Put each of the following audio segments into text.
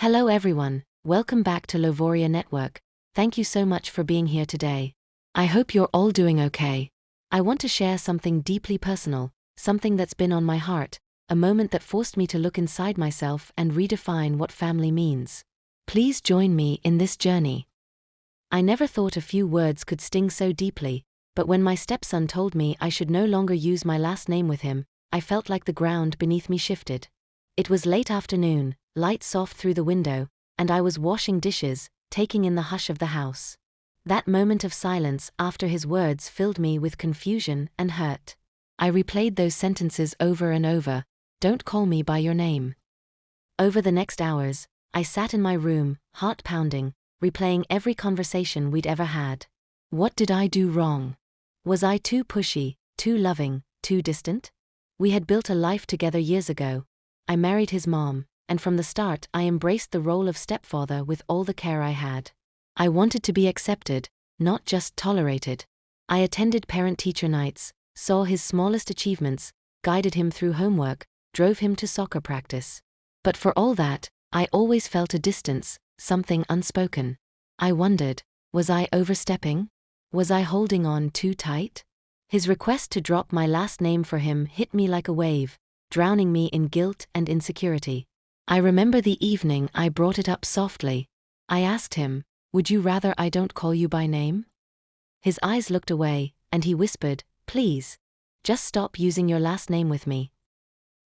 Hello everyone, welcome back to Lovoria Network. Thank you so much for being here today. I hope you're all doing okay. I want to share something deeply personal, something that's been on my heart, a moment that forced me to look inside myself and redefine what family means. Please join me in this journey. I never thought a few words could sting so deeply, but when my stepson told me I should no longer use my last name with him, I felt like the ground beneath me shifted. It was late afternoon, light soft through the window, and I was washing dishes, taking in the hush of the house. That moment of silence after his words filled me with confusion and hurt. I replayed those sentences over and over. Don't call me by your name. Over the next hours, I sat in my room, heart pounding, replaying every conversation we'd ever had. What did I do wrong? Was I too pushy, too loving, too distant? We had built a life together years ago. I married his mom, and from the start I embraced the role of stepfather with all the care I had. I wanted to be accepted, not just tolerated. I attended parent-teacher nights, saw his smallest achievements, guided him through homework, drove him to soccer practice. But for all that, I always felt a distance, something unspoken. I wondered, was I overstepping? Was I holding on too tight? His request to drop my last name for him hit me like a wave, drowning me in guilt and insecurity. I remember the evening I brought it up softly. I asked him, would you rather I don't call you by name? His eyes looked away, and he whispered, please, just stop using your last name with me.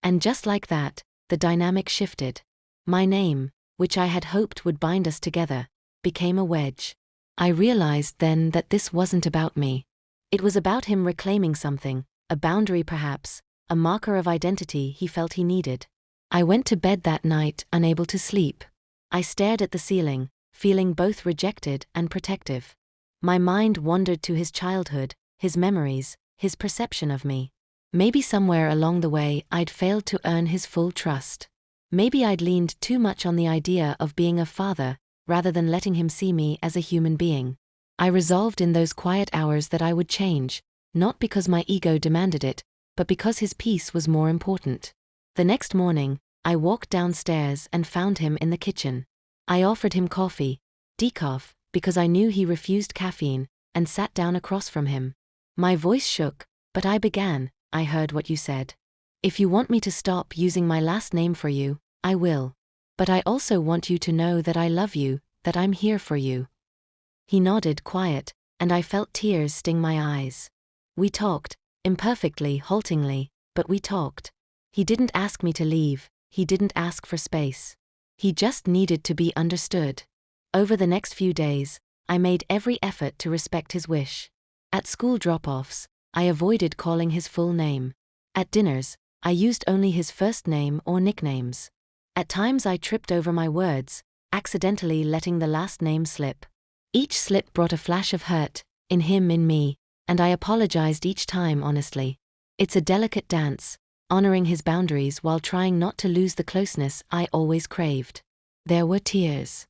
And just like that, the dynamic shifted. My name, which I had hoped would bind us together, became a wedge. I realized then that this wasn't about me. It was about him reclaiming something, a boundary perhaps, a marker of identity he felt he needed. I went to bed that night unable to sleep. I stared at the ceiling, feeling both rejected and protective. My mind wandered to his childhood, his memories, his perception of me. Maybe somewhere along the way I'd failed to earn his full trust. Maybe I'd leaned too much on the idea of being a father, rather than letting him see me as a human being. I resolved in those quiet hours that I would change, not because my ego demanded it, but because his peace was more important. The next morning, I walked downstairs and found him in the kitchen. I offered him coffee, decaf, because I knew he refused caffeine, and sat down across from him. My voice shook, but I began, I heard what you said. If you want me to stop using my last name for you, I will. But I also want you to know that I love you, that I'm here for you. He nodded quiet, and I felt tears sting my eyes. We talked, imperfectly, haltingly, but we talked. He didn't ask me to leave, he didn't ask for space. He just needed to be understood. Over the next few days, I made every effort to respect his wish. At school drop-offs, I avoided calling his full name. At dinners, I used only his first name or nicknames. At times I tripped over my words, accidentally letting the last name slip. Each slip brought a flash of hurt, in him, in me, and I apologized each time honestly. It's a delicate dance, honoring his boundaries while trying not to lose the closeness I always craved. There were tears.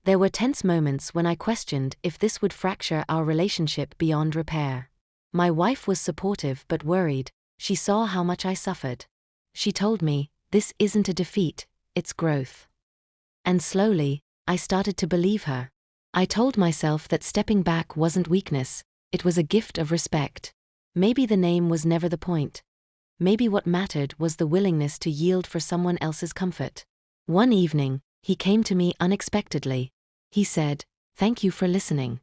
There were tense moments when I questioned if this would fracture our relationship beyond repair. My wife was supportive but worried. She saw how much I suffered. She told me, this isn't a defeat, it's growth. And slowly, I started to believe her. I told myself that stepping back wasn't weakness, it was a gift of respect. Maybe the name was never the point. Maybe what mattered was the willingness to yield for someone else's comfort. One evening, he came to me unexpectedly. He said, thank you for listening.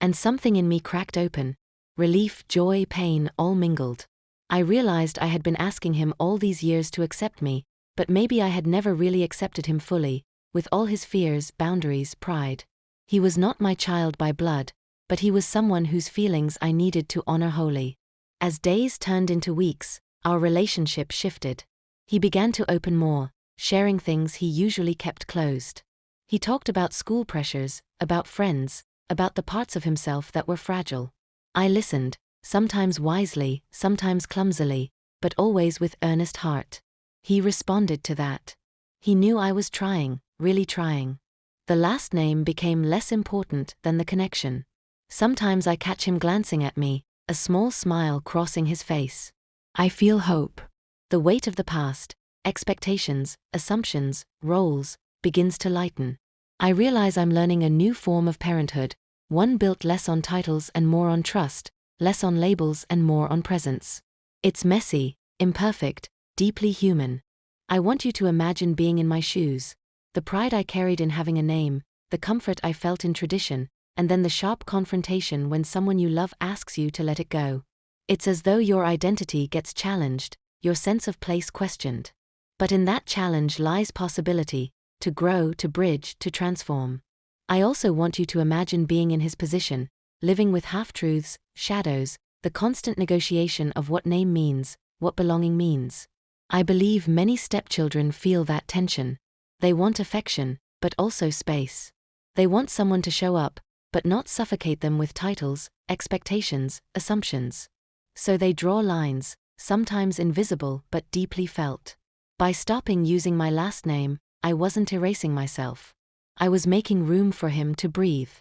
And something in me cracked open. Relief, joy, pain, all mingled. I realized I had been asking him all these years to accept me, but maybe I had never really accepted him fully, with all his fears, boundaries, pride. He was not my child by blood, but he was someone whose feelings I needed to honor wholly. As days turned into weeks, our relationship shifted. He began to open more, sharing things he usually kept closed. He talked about school pressures, about friends, about the parts of himself that were fragile. I listened, sometimes wisely, sometimes clumsily, but always with earnest heart. He responded to that. He knew I was trying, really trying. The last name became less important than the connection. Sometimes I catch him glancing at me, a small smile crossing his face. I feel hope. The weight of the past, expectations, assumptions, roles, begins to lighten. I realize I'm learning a new form of parenthood, one built less on titles and more on trust, less on labels and more on presence. It's messy, imperfect, deeply human. I want you to imagine being in my shoes. The pride I carried in having a name, the comfort I felt in tradition, and then the sharp confrontation when someone you love asks you to let it go. It's as though your identity gets challenged, your sense of place questioned. But in that challenge lies possibility, to grow, to bridge, to transform. I also want you to imagine being in his position, living with half-truths, shadows, the constant negotiation of what name means, what belonging means. I believe many stepchildren feel that tension. They want affection, but also space. They want someone to show up, but not suffocate them with titles, expectations, assumptions. So they draw lines, sometimes invisible but deeply felt. By stopping using my last name, I wasn't erasing myself. I was making room for him to breathe.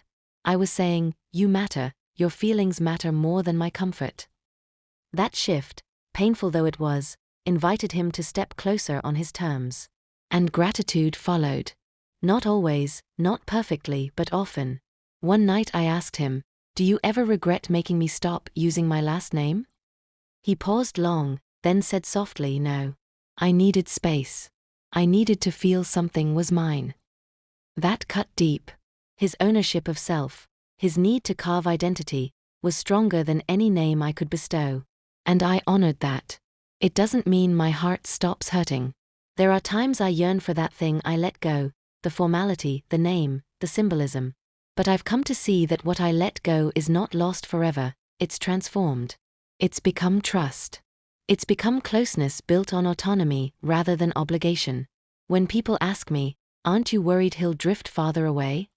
I was saying, you matter, your feelings matter more than my comfort. That shift, painful though it was, invited him to step closer on his terms. And gratitude followed. Not always, not perfectly, but often. One night I asked him, do you ever regret making me stop using my last name? He paused long, then said softly, no. I needed space. I needed to feel something was mine. That cut deep. His ownership of self, his need to carve identity, was stronger than any name I could bestow. And I honored that. It doesn't mean my heart stops hurting. There are times I yearn for that thing I let go, the formality, the name, the symbolism. But I've come to see that what I let go is not lost forever, it's transformed. It's become trust. It's become closeness built on autonomy rather than obligation. When people ask me, aren't you worried he'll drift farther away?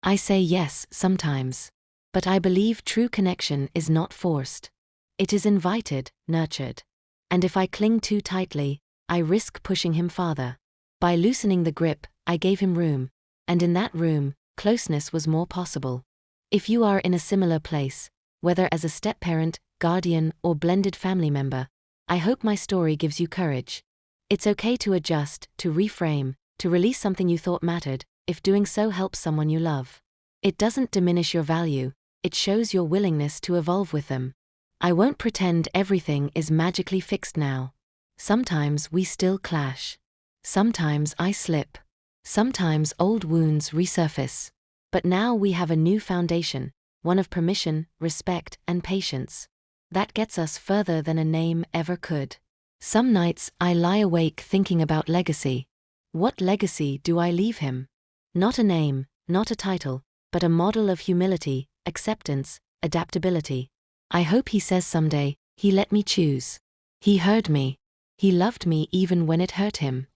I say yes, sometimes. But I believe true connection is not forced. It is invited, nurtured. And if I cling too tightly, I risk pushing him farther. By loosening the grip, I gave him room. And in that room, closeness was more possible. If you are in a similar place, whether as a step-parent, guardian, or blended family member, I hope my story gives you courage. It's okay to adjust, to reframe, to release something you thought mattered, if doing so helps someone you love. It doesn't diminish your value, it shows your willingness to evolve with them. I won't pretend everything is magically fixed now. Sometimes we still clash. Sometimes I slip. Sometimes old wounds resurface. But now we have a new foundation, one of permission, respect, and patience. That gets us further than a name ever could. Some nights I lie awake thinking about legacy. What legacy do I leave him? Not a name, not a title, but a model of humility, acceptance, adaptability. I hope he says someday, he let me choose. He heard me. He loved me even when it hurt him.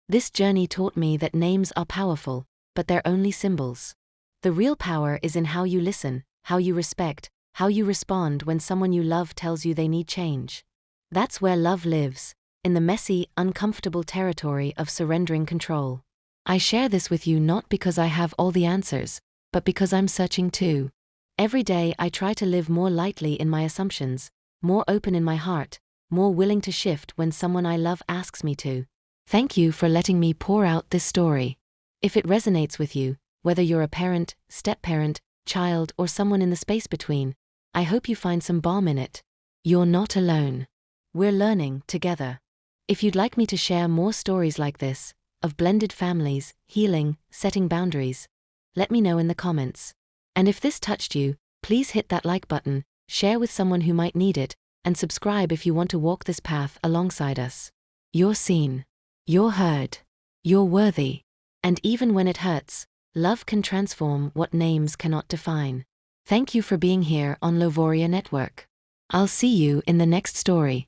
This journey taught me that names are powerful, but they're only symbols. The real power is in how you listen, how you respect, how you respond when someone you love tells you they need change. That's where love lives, in the messy, uncomfortable territory of surrendering control. I share this with you not because I have all the answers, but because I'm searching too. Every day I try to live more lightly in my assumptions, more open in my heart, more willing to shift when someone I love asks me to. Thank you for letting me pour out this story. If it resonates with you, whether you're a parent, step-parent, child, or someone in the space between, I hope you find some balm in it. You're not alone. We're learning together. If you'd like me to share more stories like this, of blended families, healing, setting boundaries, let me know in the comments. And if this touched you, please hit that like button, share with someone who might need it, and subscribe if you want to walk this path alongside us. You're seen. You're heard. You're worthy. And even when it hurts, love can transform what names cannot define. Thank you for being here on Lovoria Network. I'll see you in the next story.